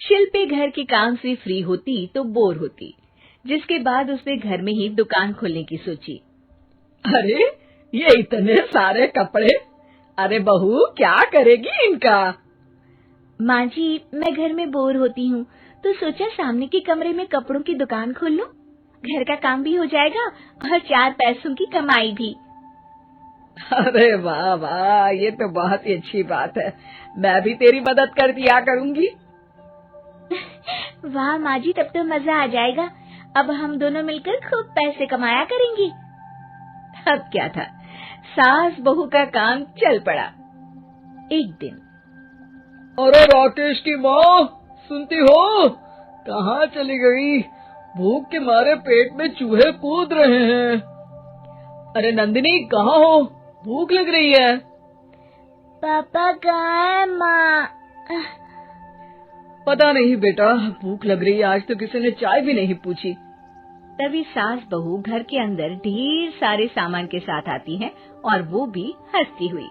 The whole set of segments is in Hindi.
शिल्पी घर के काम से फ्री होती तो बोर होती, जिसके बाद उसने घर में ही दुकान खोलने की सोची। अरे ये इतने सारे कपड़े, अरे बहू क्या करेगी इनका? माँ जी, मैं घर में बोर होती हूँ तो सोचा सामने के कमरे में कपड़ों की दुकान खोल लूं। घर का काम भी हो जाएगा और 4 पैसों की कमाई भी। अरे वाह वाह, ये तो बहुत ही अच्छी बात है। मैं भी तेरी मदद कर दिया करूंगी। वाह माँ जी, तब तो मजा आ जाएगा। अब हम दोनों मिलकर खूब पैसे कमाया करेंगे। अब क्या था, सास बहू का काम चल पड़ा। एक दिन, अरे राकेश की माँ, सुनती हो? कहाँ चली गई? भूख के मारे पेट में चूहे कूद रहे हैं। अरे नंदिनी, कहाँ हो? भूख लग रही है। पापा कहाँ है माँ? पता नहीं बेटा, भूख लग रही है। आज तो किसी ने चाय भी नहीं पूछी। तभी सास बहू घर के अंदर ढेर सारे सामान के साथ आती हैं और वो भी हंसती हुई।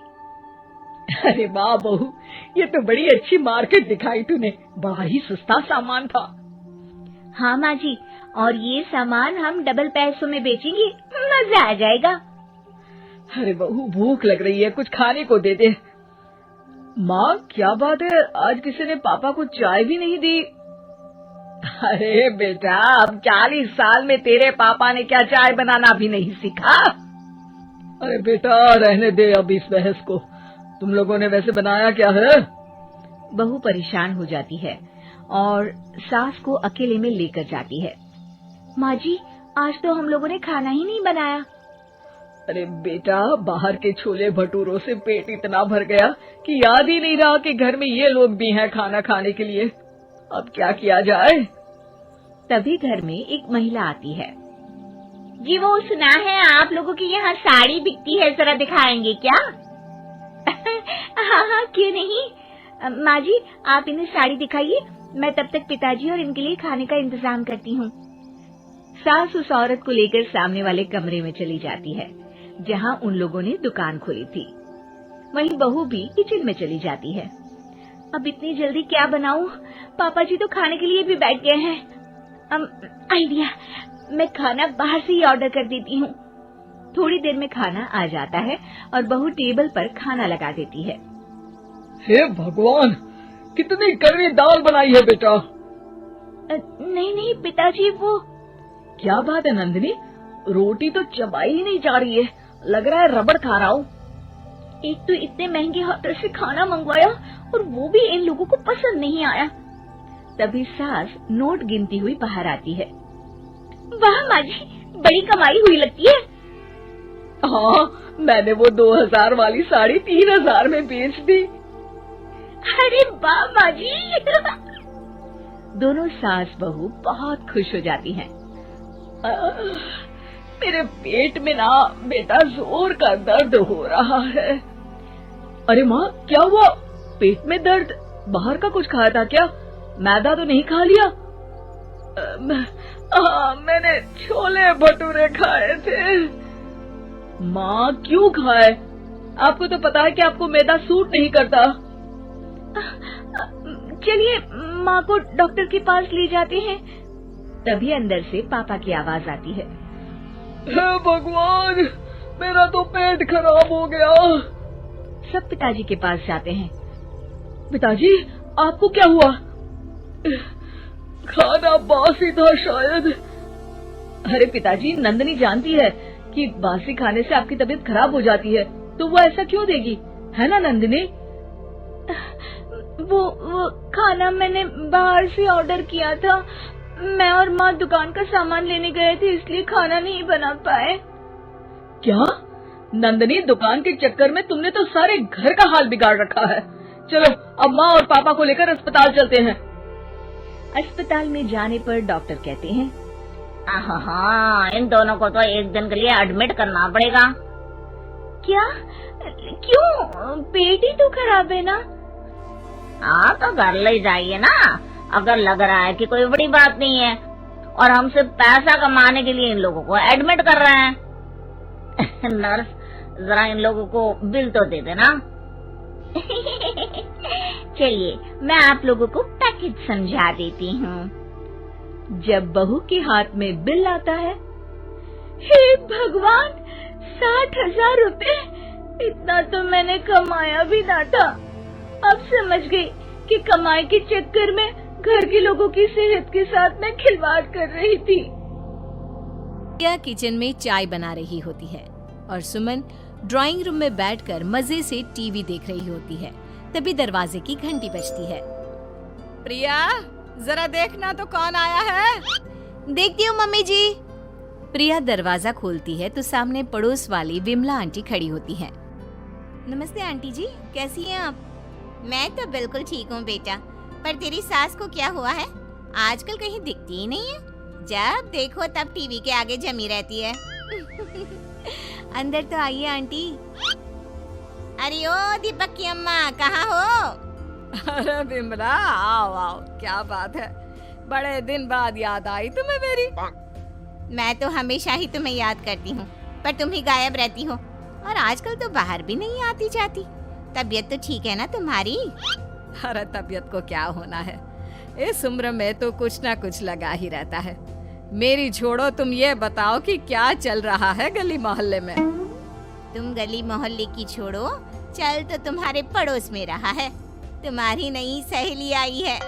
अरे वाह बहू, ये तो बड़ी अच्छी मार्केट दिखाई तूने। बड़ा ही सस्ता सामान था। हाँ माँ जी, और ये सामान हम डबल पैसों में बेचेंगे, मजा आ जाएगा। अरे बहू, भूख लग रही है, कुछ खाने को दे दे। माँ क्या बात है, आज किसी ने पापा को चाय भी नहीं दी? अरे बेटा, अब 40 साल में तेरे पापा ने क्या चाय बनाना भी नहीं सीखा? अरे बेटा रहने दे अब इस बहस को। तुम लोगों ने वैसे बनाया क्या है? बहू परेशान हो जाती है और सास को अकेले में लेकर जाती है। माँ जी, आज तो हम लोगों ने खाना ही नहीं बनाया। अरे बेटा, बाहर के छोले भटूरों से पेट इतना भर गया कि याद ही नहीं रहा कि घर में ये लोग भी हैं खाना खाने के लिए। अब क्या किया जाए? तभी घर में एक महिला आती है। जी, वो सुना है आप लोगों की यहाँ साड़ी बिकती है, जरा दिखाएंगे क्या? हाँ हाँ, क्यों नहीं। माँ जी, आप इन्हें साड़ी दिखाइए, मैं तब तक पिताजी और इनके लिए खाने का इंतजाम करती हूँ। सास उस औरत को लेकर सामने वाले कमरे में चली जाती है जहाँ उन लोगों ने दुकान खोली थी। वहीं बहू भी किचन में चली जाती है। अब इतनी जल्दी क्या बनाऊं? पापा जी तो खाने के लिए भी बैठ गए हैं। आइडिया, मैं खाना बाहर से ही ऑर्डर कर देती हूँ। थोड़ी देर में खाना आ जाता है और बहू टेबल पर खाना लगा देती है। हे भगवान, कितनी कड़वी दाल बनाई है बेटा। नहीं नहीं पिताजी, वो क्या बात है नंदिनी, रोटी तो चबाई ही नहीं जा रही है, लग रहा है रबड़ खा रहा हूँ। एक तो इतने महंगे होटल से खाना मंगवाया और वो भी इन लोगों को पसंद नहीं आया। तभी सास नोट गिनती हुई बाहर आती है। वाह माँ जी, बड़ी कमाई हुई लगती है। हाँ, मैंने वो 2000 वाली साड़ी 3000 में बेच दी। अरे वाह माँ जी। दोनों सास बहू बहुत खुश हो जाती हैं। मेरे पेट में ना बेटा जोर का दर्द हो रहा है। अरे माँ, क्या हुआ? पेट में दर्द? बाहर का कुछ खाया था क्या? मैदा तो नहीं खा लिया? मैंने छोले भटूरे खाए थे। माँ क्यों खाए? आपको तो पता है कि आपको मैदा सूट नहीं करता। चलिए माँ को डॉक्टर के पास ले जाते हैं। तभी अंदर से पापा की आवाज आती है। हे भगवान, मेरा तो पेट खराब हो गया। सब पिताजी के पास जाते हैं। पिताजी, आपको क्या हुआ? खाना बासी था शायद। अरे पिताजी, नंदिनी जानती है कि बासी खाने से आपकी तबीयत खराब हो जाती है, तो वो ऐसा क्यों देगी, है ना नंदिनी? वो खाना मैंने बाहर से ऑर्डर किया था। मैं और माँ दुकान का सामान लेने गए थे, इसलिए खाना नहीं बना पाए। क्या नंदिनी, दुकान के चक्कर में तुमने तो सारे घर का हाल बिगाड़ रखा है। चलो अब माँ और पापा को लेकर अस्पताल चलते हैं। अस्पताल में जाने पर डॉक्टर कहते हैं, हाँ, इन दोनों को तो एक दिन के लिए एडमिट करना पड़ेगा। क्या? क्यों? पेट ही तो खराब है ना। हाँ, तो घर ले जाइए ना, अगर लग रहा है कि कोई बड़ी बात नहीं है और हम सिर्फ पैसा कमाने के लिए इन लोगों को एडमिट कर रहे हैं। नर्स, जरा इन लोगों को बिल तो दे देना। चलिए मैं आप लोगों को पैकेज समझा देती हूँ। जब बहू के हाथ में बिल आता है, हे भगवान, 60,000 रुपए! इतना तो मैंने कमाया भी ना था। अब समझ गई कि कमाई के चक्कर में घर के लोगों की सेहत के साथ मैं खिलवाड़ कर रही थी। प्रिया किचन में चाय बना रही होती है और सुमन ड्राइंग रूम में बैठकर मजे से टीवी देख रही होती है। तभी दरवाजे की घंटी बजती है। प्रिया जरा देखना तो कौन आया है। देखती हूँ मम्मी जी। प्रिया दरवाजा खोलती है तो सामने पड़ोस वाली विमला आंटी खड़ी होती है। नमस्ते आंटी जी, कैसी हैं आप? मैं तो बिल्कुल ठीक हूँ बेटा, पर तेरी सास को क्या हुआ है? आजकल कहीं दिखती ही नहीं है। जब देखो तब टीवी के आगे जमी रहती है। अंदर तो आइए आंटी। अरे ओ दीपक की अम्मा, कहाँ हो? अरे विमला, आओ आओ, क्या बात है, बड़े दिन बाद याद आई तुम्हें मेरी। मैं तो हमेशा ही तुम्हें याद करती हूँ, पर तुम ही गायब रहती हो और आजकल तो बाहर भी नहीं आती जाती। तबीयत तो ठीक है ना तुम्हारी? अरे तबीयत को क्या होना है, इस उम्र में तो कुछ ना कुछ लगा ही रहता है। मेरी छोड़ो, तुम ये बताओ कि क्या चल रहा है गली मोहल्ले में। तुम गली मोहल्ले की छोड़ो, चल तो तुम्हारे पड़ोस में रहा है। तुम्हारी नई सहेली आई है।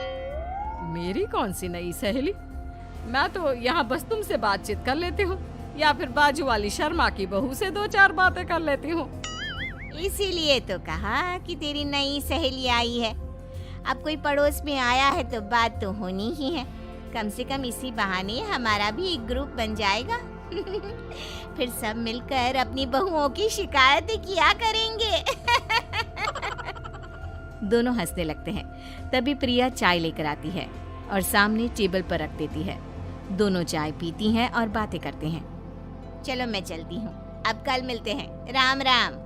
मेरी कौन सी नई सहेली? मैं तो यहाँ बस तुमसे बातचीत कर लेती हूँ या फिर बाजू वाली शर्मा की बहू से 2-4 बातें कर लेती हूँ। इसीलिए तो कहा कि तेरी नई सहेली आई है। अब कोई पड़ोस में आया है तो बात तो होनी ही है। कम से कम इसी बहाने हमारा भी एक ग्रुप बन जाएगा। फिर सब मिलकर अपनी बहुओं की शिकायतें किया करेंगे। दोनों हंसने लगते हैं। तभी प्रिया चाय लेकर आती है और सामने टेबल पर रख देती है। दोनों चाय पीती हैं और बातें करते हैं। चलो मैं चलती हूँ, अब कल मिलते हैं। राम राम।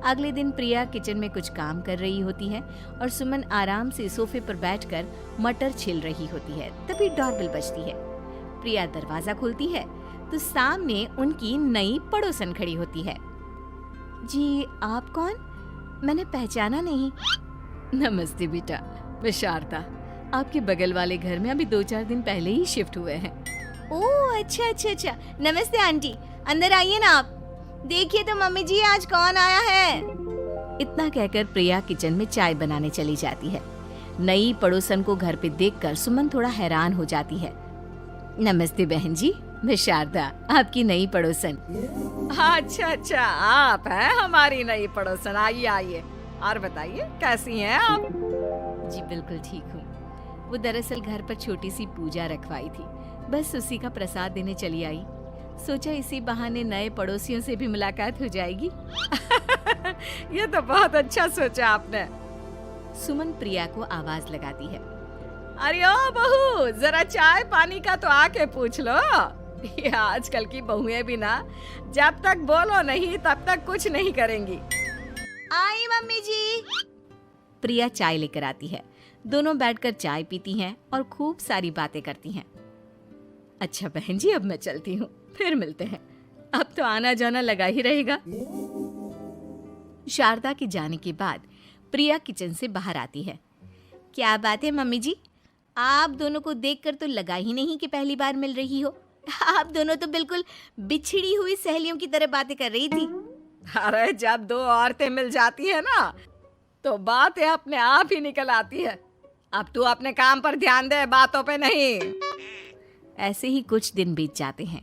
अगले दिन प्रिया किचन में कुछ काम कर रही होती है और सुमन आराम से सोफे पर बैठकर मटर छिल रही होती है। तभी डोरबेल बजती है। प्रिया दरवाजा खोलती है तो सामने उनकी नई पड़ोसन खड़ी होती है। जी आप कौन? मैंने पहचाना नहीं। नमस्ते बेटा, मैं शारदा, आपके बगल वाले घर में अभी 2-4 दिन पहले ही शिफ्ट हुए हैं। ओह अच्छा। नमस्ते आंटी, अंदर आइए ना आप। देखिए तो मम्मी जी, आज कौन आया है। इतना कहकर प्रिया किचन में चाय बनाने चली जाती है। नई पड़ोसन को घर पे देखकर सुमन थोड़ा हैरान हो जाती है। नमस्ते बहन जी, मैं शारदा, आपकी नई पड़ोसन। अच्छा, आप हैं हमारी नई पड़ोसन। आइए आइए, और बताइए कैसी हैं आप? जी बिल्कुल ठीक हूँ। वो दरअसल घर पर छोटी सी पूजा रखवाई थी, बस उसी का प्रसाद देने चली आई। सोचा इसी बहाने नए पड़ोसियों से भी मुलाकात हो जाएगी। ये तो बहुत अच्छा सोचा आपने। सुमन प्रिया को आवाज लगाती है। अरे ओ बहू, जरा चाय पानी का तो आके पूछ लो। ये आजकल की बहुएं भी ना, जब तक बोलो नहीं तब तक कुछ नहीं करेंगी। आई मम्मी जी। प्रिया चाय लेकर आती है। दोनों बैठकर चाय पीती हैं और खूब सारी बातें करती हैं। अच्छा बहन जी, अब मैं चलती हूँ, फिर मिलते हैं। अब तो आना जाना लगा ही रहेगा। शारदा के जाने के बाद प्रिया किचन से बाहर आती है। क्या बात है मम्मी जी, आप दोनों को देखकर तो लगा ही नहीं कि पहली बार मिल रही हो। आप दोनों तो बिल्कुल बिछड़ी हुई सहेलियों की तरह बातें कर रही थी। अरे जब 2 औरतें मिल जाती है ना, तो बातें अपने आप ही निकल आती है। अब तू अपने काम पर ध्यान दे, बातों पे नहीं। ऐसे ही कुछ दिन बीत जाते हैं।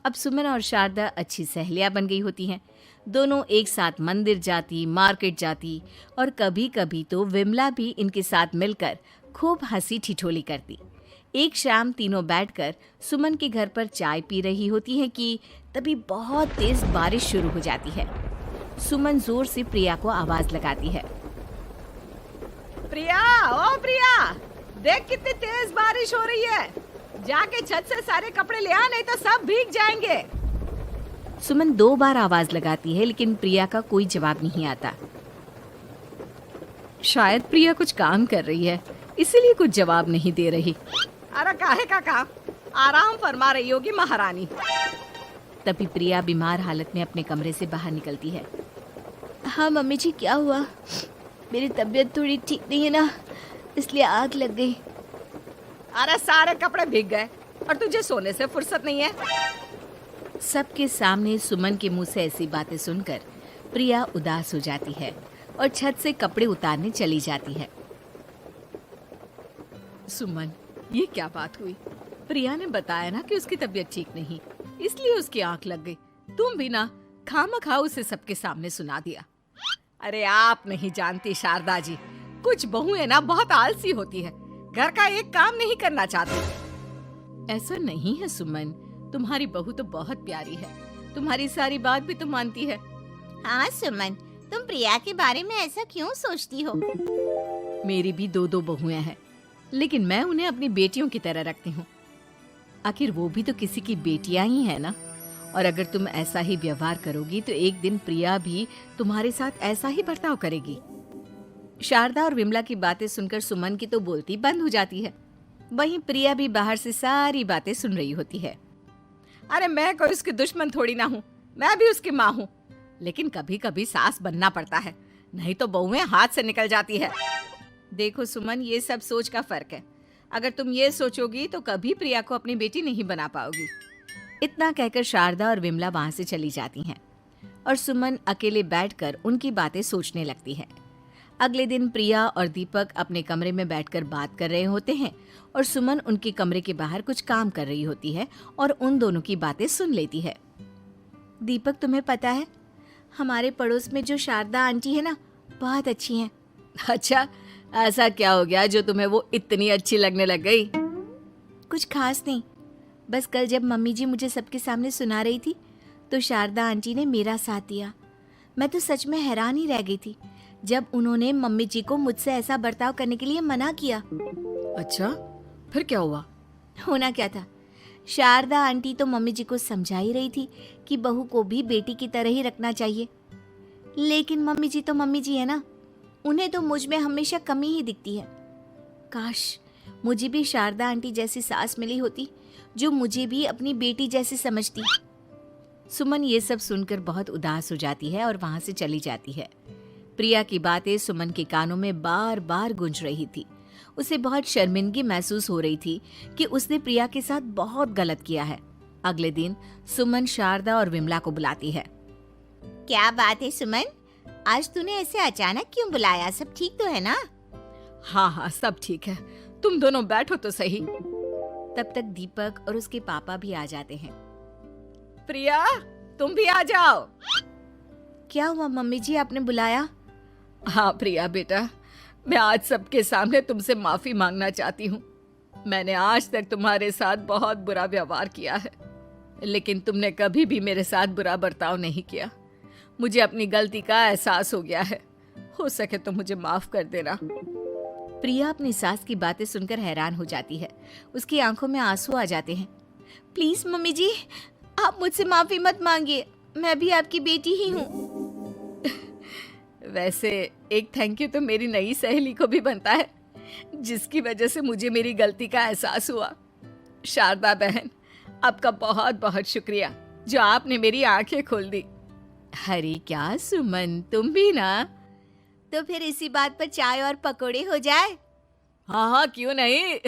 अब सुमन और शारदा अच्छी सहेलियां बन गई होती हैं। दोनों एक साथ मंदिर जाती, मार्केट जाती और कभी कभी तो विमला भी इनके साथ मिलकर खूब हंसी ठिठोली करती। एक शाम तीनों बैठकर सुमन के घर पर चाय पी रही होती हैं कि तभी बहुत तेज बारिश शुरू हो जाती है। सुमन जोर से प्रिया को आवाज लगाती है। प्रिया, ओ प्रिया, देख कितनी तेज बारिश हो रही है। जाके छत से सारे कपड़े ले आ, नहीं तो सब भीग जाएंगे। सुमन 2 बार आवाज लगाती है लेकिन प्रिया का कोई जवाब नहीं आता। शायद प्रिया कुछ काम कर रही है, इसीलिए कुछ जवाब नहीं दे रही। अरे काहे का काम, आराम फरमा रही होगी महारानी। तभी प्रिया बीमार हालत में अपने कमरे से बाहर निकलती है। हाँ मम्मी जी, क्या हुआ? मेरी तबीयत थोड़ी ठीक नहीं है ना, इसलिए आग लग गई। अरे सारे कपड़े भीग गए और तुझे सोने से फुर्सत नहीं है। सबके सामने सुमन के मुंह से ऐसी बातें सुनकर प्रिया उदास हो जाती है और छत से कपड़े उतारने चली जाती है। सुमन, ये क्या बात हुई? प्रिया ने बताया ना कि उसकी तबीयत ठीक नहीं, इसलिए उसकी आंख लग गई। तुम भी ना खामखा उसे सबके सामने सुना दिया। अरे आप नहीं जानती शारदा जी, कुछ बहुएं ना बहुत आलसी होती है, घर का एक काम नहीं करना चाहती। ऐसा नहीं है सुमन, तुम्हारी बहू तो बहुत प्यारी है, तुम्हारी सारी बात भी तो मानती है। हाँ सुमन, तुम प्रिया के बारे में ऐसा क्यों सोचती हो? मेरी भी दो बहुएं हैं, लेकिन मैं उन्हें अपनी बेटियों की तरह रखती हूँ। आखिर वो भी तो किसी की बेटियां ही है ना। और अगर तुम ऐसा ही व्यवहार करोगी तो एक दिन प्रिया भी तुम्हारे साथ ऐसा ही बर्ताव करेगी। शारदा और विमला की बातें सुनकर सुमन की तो बोलती बंद हो जाती है। वहीं प्रिया भी बाहर से सारी बातें सुन रही होती है। अरे मैं कोई उसकी दुश्मन थोड़ी ना हूँ, मैं भी उसकी माँ हूँ, लेकिन कभी कभी सास बनना पड़ता है, नहीं तो बहुएं हाथ से निकल जाती है। देखो सुमन, ये सब सोच का फर्क है। अगर तुम ये सोचोगी तो कभी प्रिया को अपनी बेटी नहीं बना पाओगी। इतना कहकर शारदा और विमला वहां से चली जाती हैं और सुमन अकेले बैठकर उनकी बातें सोचने लगती है। अगले दिन प्रिया और दीपक अपने कमरे में बैठकर बात कर रहे होते हैं और सुमन उनके कमरे के बाहर कुछ काम कर रही होती है और उन दोनों की बातें सुन लेती है। दीपक, तुम्हें पता है हमारे पड़ोस में जो शारदा आंटी है ना, बहुत अच्छी हैं। अच्छा, ऐसा क्या हो गया जो तुम्हें वो इतनी अच्छी लगने लग गई? कुछ खास नहीं, बस कल जब मम्मी जी मुझे सबके सामने सुना रही थी तो शारदा आंटी ने मेरा साथ दिया। मैं तो सच में हैरान ही रह गई थी जब उन्होंने मम्मी जी को मुझसे ऐसा बर्ताव करने के लिए मना किया। अच्छा, फिर क्या हुआ? होना क्या था, शारदा आंटी तो मम्मी जी को समझा ही रही थी कि बहू को भी बेटी की तरह ही रखना चाहिए, लेकिन मम्मी जी तो मम्मी जी है ना, उन्हें तो मुझ में हमेशा कमी ही दिखती है। काश मुझे भी शारदा आंटी जैसी सास मिली होती जो मुझे भी अपनी बेटी जैसी समझती। सुमन ये सब सुनकर बहुत उदास हो जाती है और वहां से चली जाती है। प्रिया की बातें सुमन के कानों में बार बार गूंज रही थी। उसे बहुत शर्मिंदगी महसूस हो रही थी कि उसने प्रिया के साथ बहुत गलत किया है। अगले दिन सुमन शारदा और विमला को बुलाती है। क्या बात है सुमन, आज तूने ऐसे अचानक क्यों बुलाया? सब ठीक तो है ना? हाँ हाँ, सब ठीक है, तुम दोनों बैठो तो सही। तब तक दीपक और उसके पापा भी आ जाते हैं। प्रिया, तुम भी आ जाओ। क्या हुआ मम्मी जी, आपने बुलाया? हाँ प्रिया बेटा, मैं आज सबके सामने तुमसे माफी मांगना चाहती हूँ। मैंने आज तक तुम्हारे साथ बहुत बुरा व्यवहार किया है, लेकिन तुमने कभी भी मेरे साथ बुरा बर्ताव नहीं किया। मुझे अपनी गलती का एहसास हो गया है, हो सके तो मुझे माफ कर देना। प्रिया अपनी सास की बातें सुनकर हैरान हो जाती है। उसकी आंखों में आंसू आ जाते हैं। प्लीज मम्मी जी, आप मुझसे माफी मत मांगिए, मैं भी आपकी बेटी ही हूँ। वैसे एक थैंक यू तो मेरी नई सहेली को भी बनता है, जिसकी वजह से मुझे मेरी गलती का एहसास हुआ। शारदा बहन, आपका बहुत बहुत शुक्रिया जो आपने मेरी आंखें खोल दी। अरे क्या सुमन, तुम भी ना। तो फिर इसी बात पर चाय और पकोड़े हो जाए? हाँ हाँ, क्यों नहीं।